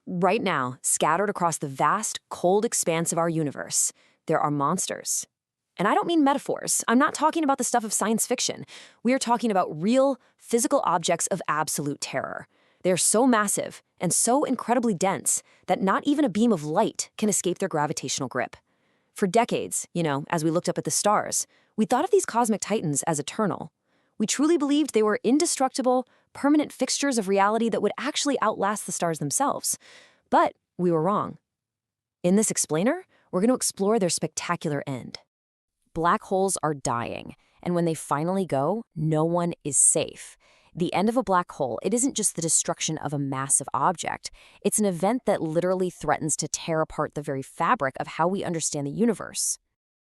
Right now, scattered across the vast, cold expanse of our universe, there are monsters. And I don't mean metaphors. I'm not talking about the stuff of science fiction. We are talking about real, physical objects of absolute terror. They are so massive and so incredibly dense that not even a beam of light can escape their gravitational grip. For decades, as we looked up at the stars, we thought of these cosmic titans as eternal. We truly believed they were indestructible, permanent fixtures of reality that would actually outlast the stars themselves. But we were wrong. In this explainer, we're going to explore their spectacular end. Black holes are dying, and when they finally go, no one is safe. The end of a black hole, it isn't just the destruction of a massive object. It's an event that literally threatens to tear apart the very fabric of how we understand the universe.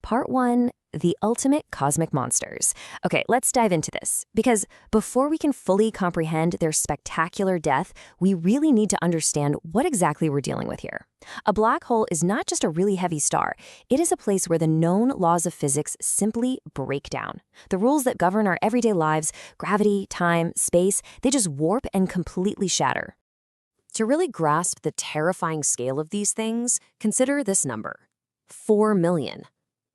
Part 1, the ultimate cosmic monsters. Okay, let's dive into this, because before we can fully comprehend their spectacular death, we really need to understand what exactly we're dealing with here. A black hole is not just a really heavy star. It is a place where the known laws of physics simply break down. The rules that govern our everyday lives, gravity, time, space, they just warp and completely shatter. To really grasp the terrifying scale of these things, consider this number: 4 million.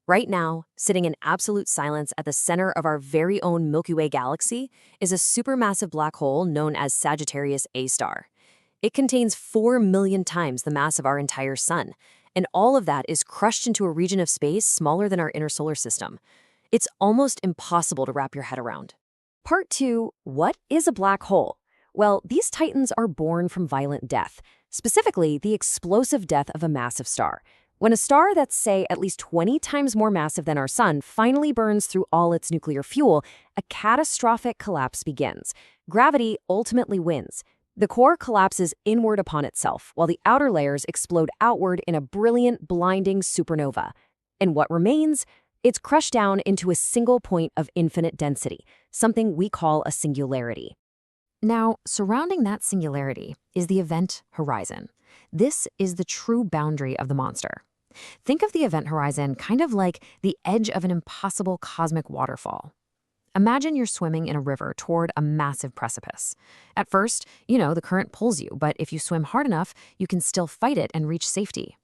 Right now, sitting in absolute silence at the center of our very own Milky Way galaxy is a supermassive black hole known as Sagittarius A star. It contains 4 million times the mass of our entire sun, and all of that is crushed into a region of space smaller than our inner solar system. It's almost impossible to wrap your head around. Part 2, what is a black hole? Well, these titans are born from violent death, specifically the explosive death of a massive star. When a star that's, say, at least 20 times more massive than our sun finally burns through all its nuclear fuel, a catastrophic collapse begins. Gravity ultimately wins. The core collapses inward upon itself, while the outer layers explode outward in a brilliant, blinding supernova. And what remains? It's crushed down into a single point of infinite density, something we call a singularity. Now, surrounding that singularity is the event horizon. This is the true boundary of the monster. Think of the event horizon kind of like the edge of an impossible cosmic waterfall. Imagine you're swimming in a river toward a massive precipice. At first, the current pulls you, but if you swim hard enough, you can still fight it and reach safety.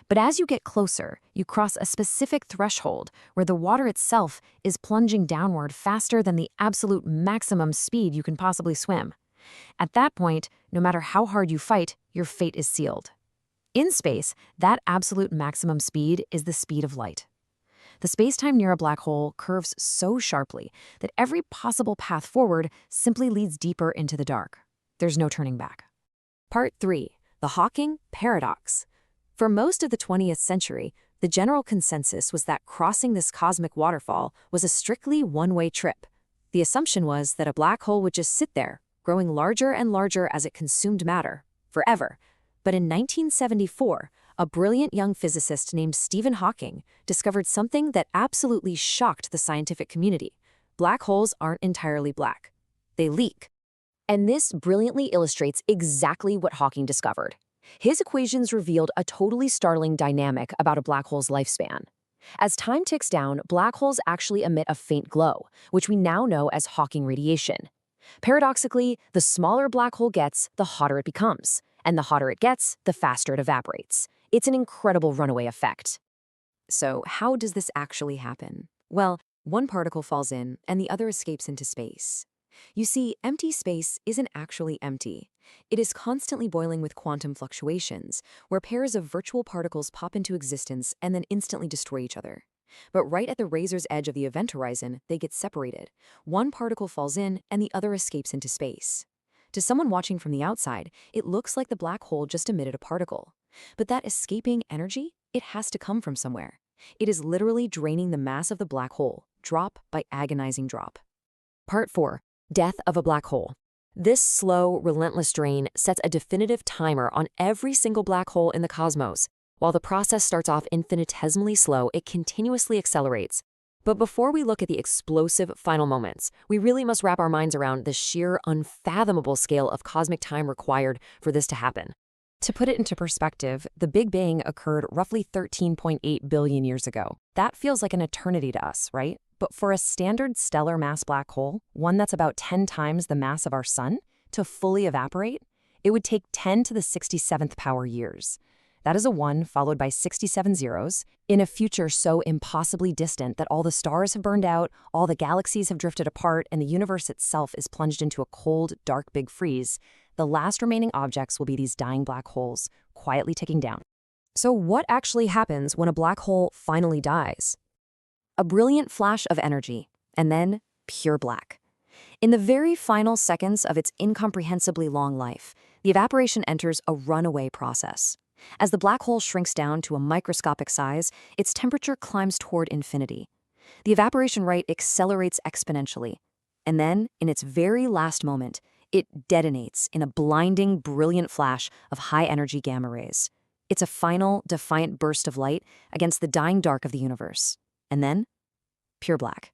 But as you get closer, you cross a specific threshold where the water itself is plunging downward faster than the absolute maximum speed you can possibly swim. At that point, no matter how hard you fight, your fate is sealed. In space, that absolute maximum speed is the speed of light. The space-time near a black hole curves so sharply that every possible path forward simply leads deeper into the dark. There's no turning back. Part 3, the Hawking paradox. For most of the 20th century, the general consensus was that crossing this cosmic waterfall was a strictly one-way trip. The assumption was that a black hole would just sit there, growing larger and larger as it consumed matter, forever. But in 1974, a brilliant young physicist named Stephen Hawking discovered something that absolutely shocked the scientific community. Black holes aren't entirely black. They leak. And this brilliantly illustrates exactly what Hawking discovered. His equations revealed a totally startling dynamic about a black hole's lifespan. As time ticks down, black holes actually emit a faint glow, which we now know as Hawking radiation. Paradoxically, the smaller a black hole gets, the hotter it becomes. And the hotter it gets, the faster it evaporates. It's an incredible runaway effect. So how does this actually happen? Well, one particle falls in and the other escapes into space. You see, empty space isn't actually empty. It is constantly boiling with quantum fluctuations, where pairs of virtual particles pop into existence and then instantly destroy each other. But right at the razor's edge of the event horizon, they get separated. One particle falls in and the other escapes into space. To someone watching from the outside, it looks like the black hole just emitted a particle. But that escaping energy, it has to come from somewhere. It is literally draining the mass of the black hole, drop by agonizing drop. Part 4, death of a black hole. This slow, relentless drain sets a definitive timer on every single black hole in the cosmos. While the process starts off infinitesimally slow, it continuously accelerates. But before we look at the explosive final moments, we really must wrap our minds around the sheer, unfathomable scale of cosmic time required for this to happen. To put it into perspective, the Big Bang occurred roughly 13.8 billion years ago. That feels like an eternity to us, right? But for a standard stellar mass black hole, one that's about 10 times the mass of our sun, to fully evaporate, it would take 10 to the 67th power years. That is a 1 followed by 67 zeros, in a future so impossibly distant that all the stars have burned out, all the galaxies have drifted apart, and the universe itself is plunged into a cold, dark Big Freeze. The last remaining objects will be these dying black holes, quietly ticking down. So what actually happens when a black hole finally dies? A brilliant flash of energy, and then pure black. In the very final seconds of its incomprehensibly long life, the evaporation enters a runaway process. As the black hole shrinks down to a microscopic size, its temperature climbs toward infinity. The evaporation rate accelerates exponentially. And then, in its very last moment, it detonates in a blinding, brilliant flash of high-energy gamma rays. It's a final, defiant burst of light against the dying dark of the universe. And then, pure black.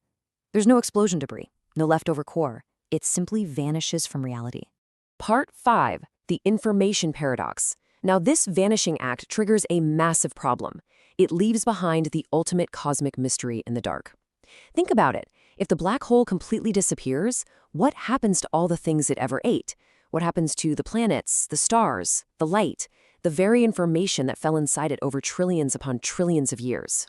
There's no explosion debris, no leftover core. It simply vanishes from reality. Part 5. The information paradox. Now, this vanishing act triggers a massive problem. It leaves behind the ultimate cosmic mystery in the dark. Think about it. If the black hole completely disappears, what happens to all the things it ever ate? What happens to the planets, the stars, the light, the very information that fell inside it over trillions upon trillions of years?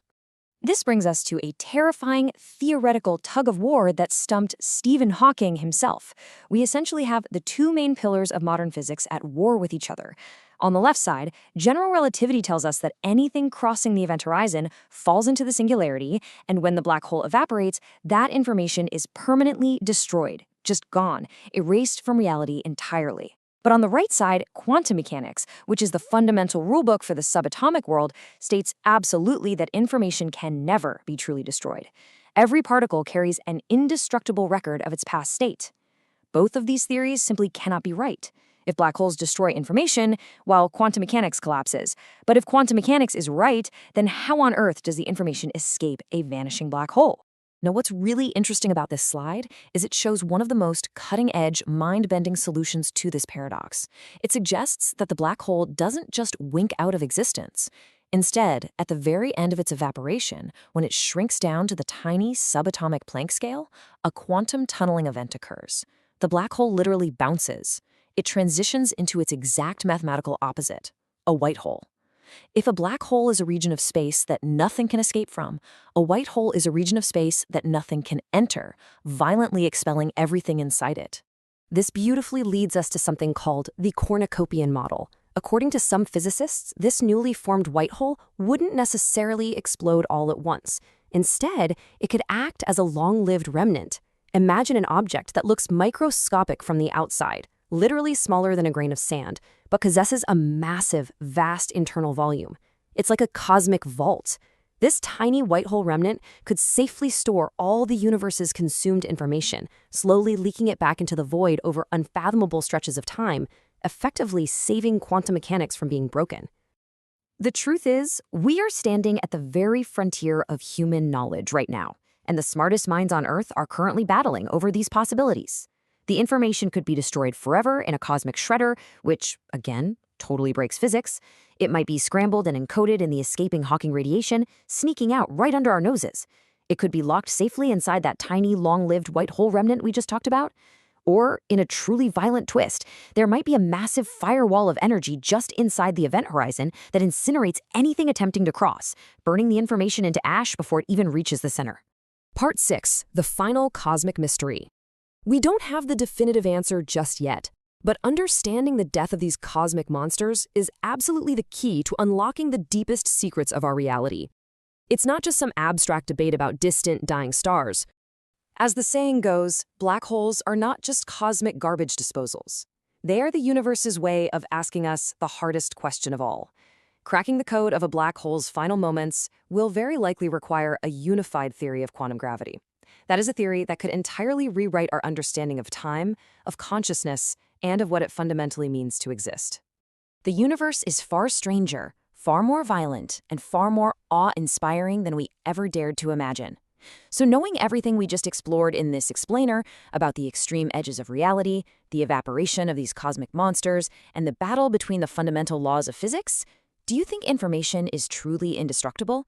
This brings us to a terrifying theoretical tug-of-war that stumped Stephen Hawking himself. We essentially have the two main pillars of modern physics at war with each other. On the left side, general relativity tells us that anything crossing the event horizon falls into the singularity, and when the black hole evaporates, that information is permanently destroyed, just gone, erased from reality entirely. But on the right side, quantum mechanics, which is the fundamental rulebook for the subatomic world, states absolutely that information can never be truly destroyed. Every particle carries an indestructible record of its past state. Both of these theories simply cannot be right. If black holes destroy information, while quantum mechanics collapses. But if quantum mechanics is right, then how on earth does the information escape a vanishing black hole? Now, what's really interesting about this slide is it shows one of the most cutting-edge, mind-bending solutions to this paradox. It suggests that the black hole doesn't just wink out of existence. Instead, at the very end of its evaporation, when it shrinks down to the tiny subatomic Planck scale, a quantum tunneling event occurs. The black hole literally bounces. It transitions into its exact mathematical opposite, a white hole. If a black hole is a region of space that nothing can escape from, a white hole is a region of space that nothing can enter, violently expelling everything inside it. This beautifully leads us to something called the cornucopian model. According to some physicists, this newly formed white hole wouldn't necessarily explode all at once. Instead, it could act as a long-lived remnant. Imagine an object that looks microscopic from the outside, literally smaller than a grain of sand, but possesses a massive, vast internal volume. It's like a cosmic vault. This tiny white hole remnant could safely store all the universe's consumed information, slowly leaking it back into the void over unfathomable stretches of time, effectively saving quantum mechanics from being broken. The truth is, we are standing at the very frontier of human knowledge right now, and the smartest minds on Earth are currently battling over these possibilities. The information could be destroyed forever in a cosmic shredder, which, again, totally breaks physics. It might be scrambled and encoded in the escaping Hawking radiation, sneaking out right under our noses. It could be locked safely inside that tiny, long-lived white hole remnant we just talked about. Or, in a truly violent twist, there might be a massive firewall of energy just inside the event horizon that incinerates anything attempting to cross, burning the information into ash before it even reaches the center. Part 6. The final cosmic mystery. We don't have the definitive answer just yet, but understanding the death of these cosmic monsters is absolutely the key to unlocking the deepest secrets of our reality. It's not just some abstract debate about distant, dying stars. As the saying goes, black holes are not just cosmic garbage disposals. They are the universe's way of asking us the hardest question of all. Cracking the code of a black hole's final moments will very likely require a unified theory of quantum gravity. That is a theory that could entirely rewrite our understanding of time, of consciousness, and of what it fundamentally means to exist. The universe is far stranger, far more violent, and far more awe-inspiring than we ever dared to imagine. So knowing everything we just explored in this explainer about the extreme edges of reality, the evaporation of these cosmic monsters, and the battle between the fundamental laws of physics, do you think information is truly indestructible?